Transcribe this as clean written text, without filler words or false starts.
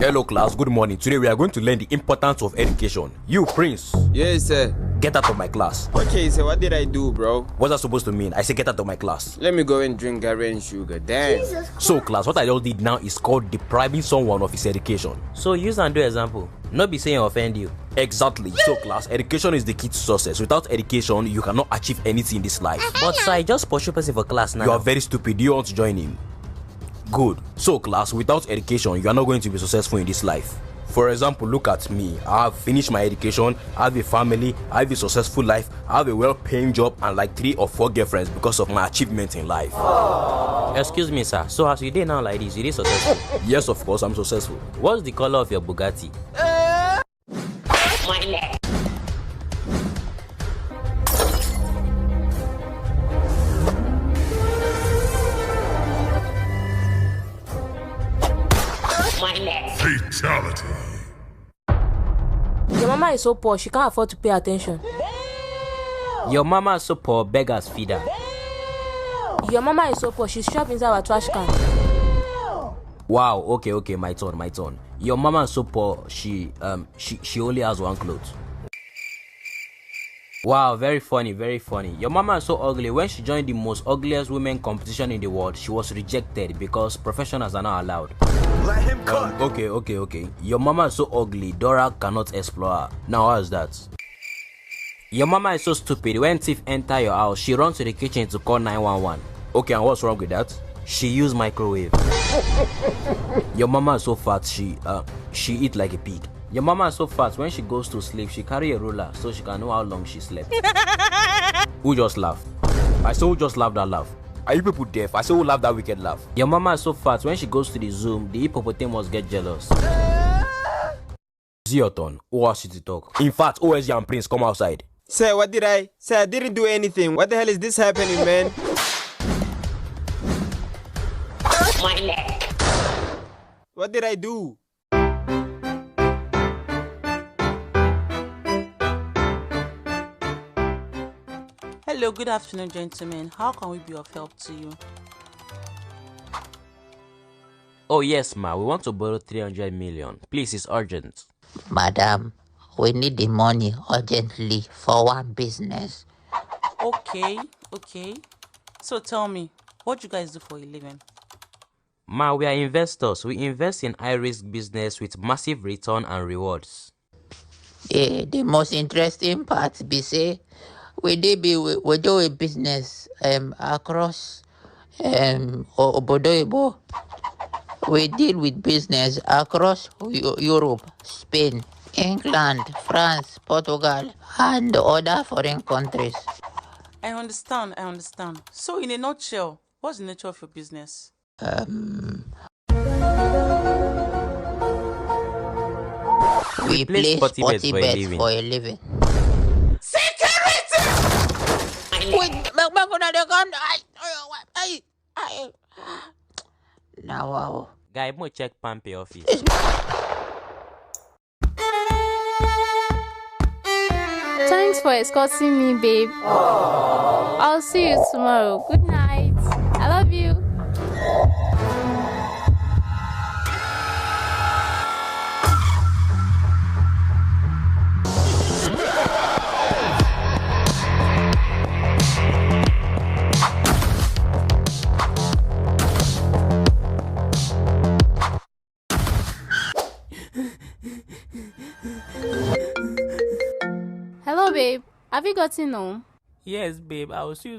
Hello class, good morning. Today we are going to learn the importance of education. You, Prince. Yes, sir. Get out of my class. Okay, so what did I do, bro? What's that supposed to mean? I say get out of my class. Let me go and drink Gary and sugar. Damn. So class, what I just did now is called depriving someone of his education. So use and do example. Not be saying offend you. Exactly. So class, education is the key to success. Without education, you cannot achieve anything in this life. But sir, I just pursue person for class now. You are very stupid. Do you want to join him? Good. So class, without education, you are not going to be successful in this life. For example, look at me. I have finished my education, I have a family, I have a successful life, I have a well-paying job and like 3 or 4 girlfriends because of my achievement in life. Excuse me, sir. So as you did now like this, you did successful? Yes, of course, I'm successful. What's the color of your Bugatti? Fatality. Your mama is so poor, she can't afford to pay attention. Your mama is so poor, beggars feed her. Your mama is so poor, she's trapped inside our trash can. Wow, okay, my turn. Your mama is so poor, she only has 1 clothes. Wow, very funny. Your mama is so ugly. When she joined the most ugliest women competition in the world, she was rejected because professionals are not allowed. Let him cut. Okay. Your mama is so ugly, Dora cannot explore her. Now how is that? Your mama is so stupid. When thief enter your house, she runs to the kitchen to call 911. Okay, and what's wrong with that? She use microwave. Your mama is so fat, she eat like a pig. Your mama is so fat, when she goes to sleep, she carry a ruler so she can know how long she slept. Who just laughed? I say who just laughed that laugh? Are you people deaf? I say who laughed that wicked laugh? Your mama is so fat, when she goes to the zoo, the hippopotamus get jealous. It's your turn. Who asked you to talk? In fact, Osj and Prince, come outside. Sir, what did I? Sir, I didn't do anything. What the hell is this happening, man? What did I do? Hello, good afternoon, gentlemen. How can we be of help to you? Oh yes, ma, we want to borrow 300 million. Please, it's urgent. Madam, we need the money urgently for one business. Okay. So tell me, what you guys do for a living? Ma, we are investors. We invest in high-risk business with massive return and rewards. The most interesting part be say we do a business across Obodoibo. We deal with business across Europe, Spain, England, France, Portugal, and other foreign countries. I understand. So in a nutshell, what's the nature of your business? We play sporty bets for a living. Security! Wait, now, wow. Guy, mo check Pampe office. Thanks for escorting me, babe. I'll see you tomorrow. Good night. I love you. Hello, babe. Have you gotten home? Yes, babe, I will see you